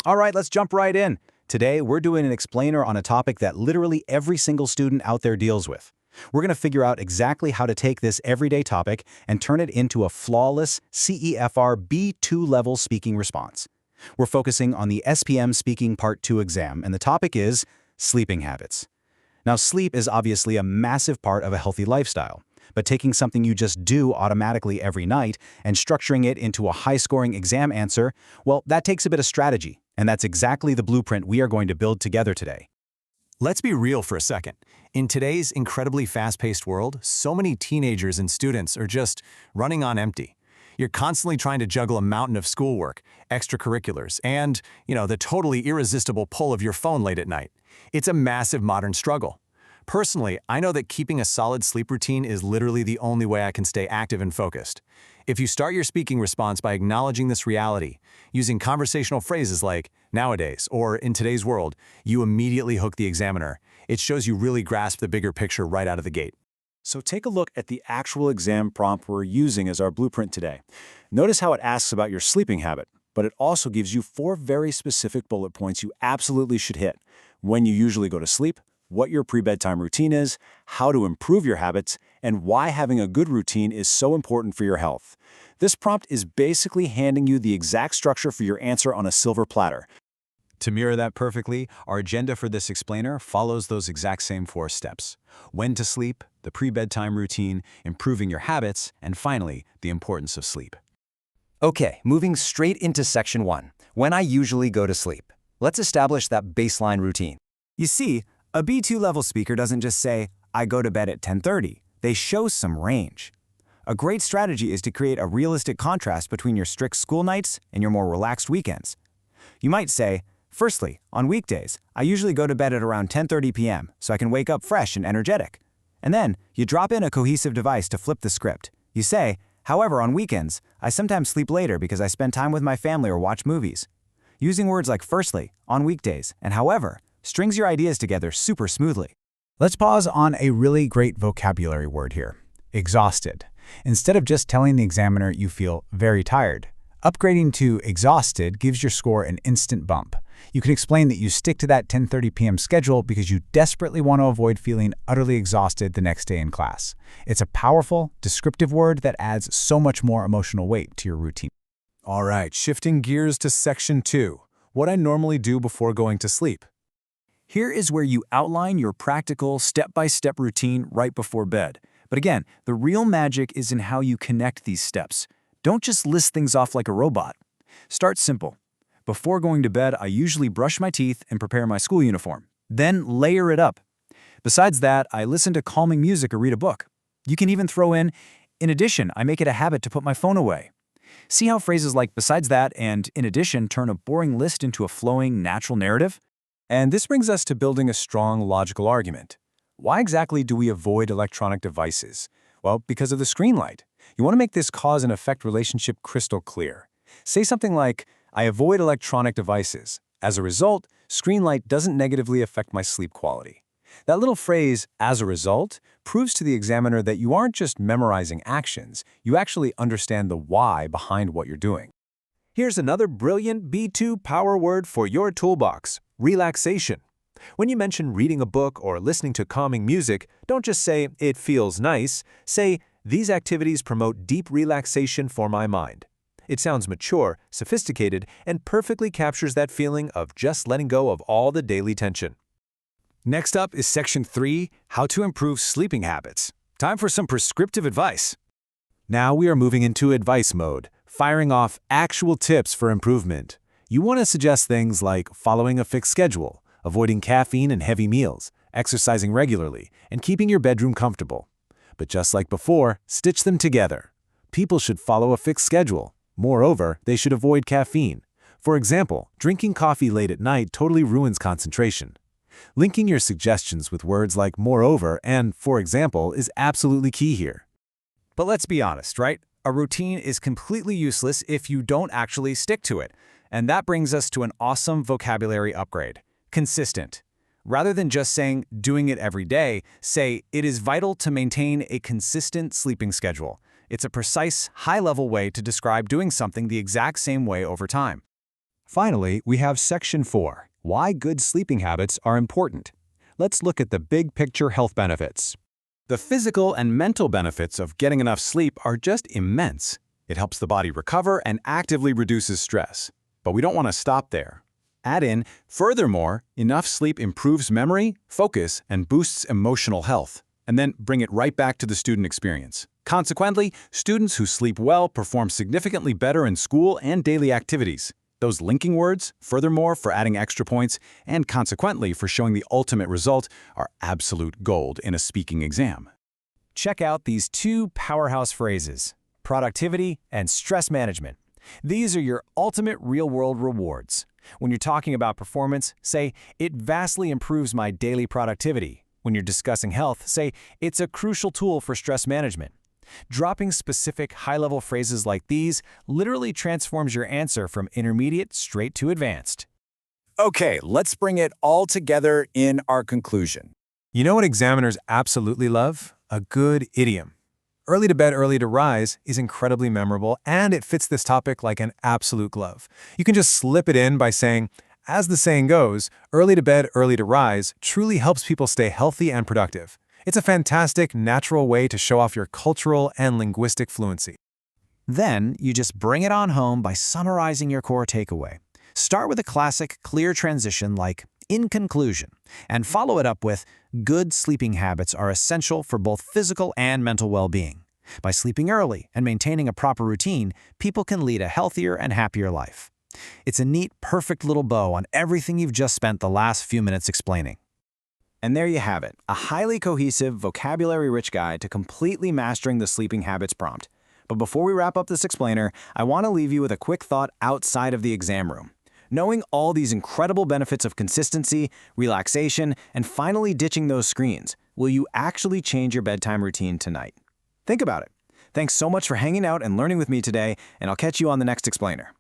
All right, let's jump right in. Today, we're doing an explainer on a topic that literally every single student out there deals with. We're going to figure out exactly how to take this everyday topic and turn it into a flawless CEFR B2 level speaking response. We're focusing on the SPM Speaking Part 2 exam, and the topic is sleeping habits. Now, sleep is obviously a massive part of a healthy lifestyle, but taking something you just do automatically every night and structuring it into a high-scoring exam answer, well, that takes a bit of strategy, and that's exactly the blueprint we are going to build together today. Let's be real for a second. In today's incredibly fast-paced world, so many teenagers and students are just running on empty. You're constantly trying to juggle a mountain of schoolwork, extracurriculars, and, the totally irresistible pull of your phone late at night. It's a massive modern struggle. Personally, I know that keeping a solid sleep routine is literally the only way I can stay active and focused. If you start your speaking response by acknowledging this reality, using conversational phrases like nowadays or in today's world, you immediately hook the examiner. It shows you really grasp the bigger picture right out of the gate. So take a look at the actual exam prompt we're using as our blueprint today. Notice how it asks about your sleeping habit, but it also gives you 4 very specific bullet points you absolutely should hit: when you usually go to sleep, what your pre-bedtime routine is, how to improve your habits, and why having a good routine is so important for your health. This prompt is basically handing you the exact structure for your answer on a silver platter. To mirror that perfectly, our agenda for this explainer follows those exact same 4 steps: when to sleep, the pre-bedtime routine, improving your habits, and finally, the importance of sleep. Okay, moving straight into section 1, when I usually go to sleep. Let's establish that baseline routine. You see, a B2 level speaker doesn't just say, I go to bed at 10:30. They show some range. A great strategy is to create a realistic contrast between your strict school nights and your more relaxed weekends. You might say, firstly, on weekdays, I usually go to bed at around 10:30 p.m. so I can wake up fresh and energetic. And then, you drop in a cohesive device to flip the script. You say, however, on weekends, I sometimes sleep later because I spend time with my family or watch movies. Using words like firstly, on weekdays, and however strings your ideas together super smoothly. Let's pause on a really great vocabulary word here: exhausted. Instead of just telling the examiner you feel very tired, upgrading to exhausted gives your score an instant bump. You can explain that you stick to that 10:30 p.m. schedule because you desperately want to avoid feeling utterly exhausted the next day in class. It's a powerful, descriptive word that adds so much more emotional weight to your routine. All right, shifting gears to section 2, what I normally do before going to sleep. Here is where you outline your practical, step-by-step routine right before bed. But again, the real magic is in how you connect these steps. Don't just list things off like a robot. Start simple. Before going to bed, I usually brush my teeth and prepare my school uniform. Then layer it up. Besides that, I listen to calming music or read a book. You can even throw in addition, I make it a habit to put my phone away. See how phrases like besides that and in addition turn a boring list into a flowing, natural narrative? And this brings us to building a strong logical argument. Why exactly do we avoid electronic devices? Well, because of the screen light. You want to make this cause and effect relationship crystal clear. Say something like, I avoid electronic devices. As a result, screen light doesn't negatively affect my sleep quality. That little phrase, as a result, proves to the examiner that you aren't just memorizing actions, you actually understand the why behind what you're doing. Here's another brilliant B2 power word for your toolbox: relaxation. When you mention reading a book or listening to calming music, don't just say, it feels nice. Say, these activities promote deep relaxation for my mind. It sounds mature, sophisticated, and perfectly captures that feeling of just letting go of all the daily tension. Next up is section 3, how to improve sleeping habits. Time for some prescriptive advice. Now we are moving into advice mode, firing off actual tips for improvement. You want to suggest things like following a fixed schedule, avoiding caffeine and heavy meals, exercising regularly, and keeping your bedroom comfortable. But just like before, stitch them together. People should follow a fixed schedule. Moreover, they should avoid caffeine. For example, drinking coffee late at night totally ruins concentration. Linking your suggestions with words like moreover and for example is absolutely key here. But let's be honest, right? A routine is completely useless if you don't actually stick to it. And that brings us to an awesome vocabulary upgrade: consistent. Rather than just saying doing it every day, say it is vital to maintain a consistent sleeping schedule. It's a precise, high-level way to describe doing something the exact same way over time. Finally, we have Section 4, Why Good Sleeping Habits Are Important. Let's look at the big picture health benefits. The physical and mental benefits of getting enough sleep are just immense. It helps the body recover and actively reduces stress. But we don't want to stop there. Add in, furthermore, enough sleep improves memory, focus, and boosts emotional health. And then bring it right back to the student experience. Consequently, students who sleep well perform significantly better in school and daily activities. Those linking words, furthermore for adding extra points, and consequently for showing the ultimate result, are absolute gold in a speaking exam. Check out these two powerhouse phrases: productivity and stress management. These are your ultimate real-world rewards. When you're talking about performance, say, "It vastly improves my daily productivity." When you're discussing health, say, "It's a crucial tool for stress management." Dropping specific high-level phrases like these literally transforms your answer from intermediate straight to advanced. Okay, let's bring it all together in our conclusion. You know what examiners absolutely love? A good idiom. Early to bed, early to rise is incredibly memorable, and it fits this topic like an absolute glove. You can just slip it in by saying, as the saying goes, early to bed, early to rise truly helps people stay healthy and productive. It's a fantastic, natural way to show off your cultural and linguistic fluency. Then, you just bring it on home by summarizing your core takeaway. Start with a classic, clear transition like, "In conclusion," and follow it up with, "Good sleeping habits are essential for both physical and mental well-being. By sleeping early and maintaining a proper routine, people can lead a healthier and happier life." It's a neat, perfect little bow on everything you've just spent the last few minutes explaining. And there you have it, a highly cohesive, vocabulary-rich guide to completely mastering the sleeping habits prompt. But before we wrap up this explainer, I want to leave you with a quick thought outside of the exam room. Knowing all these incredible benefits of consistency, relaxation, and finally ditching those screens, will you actually change your bedtime routine tonight? Think about it. Thanks so much for hanging out and learning with me today, and I'll catch you on the next explainer.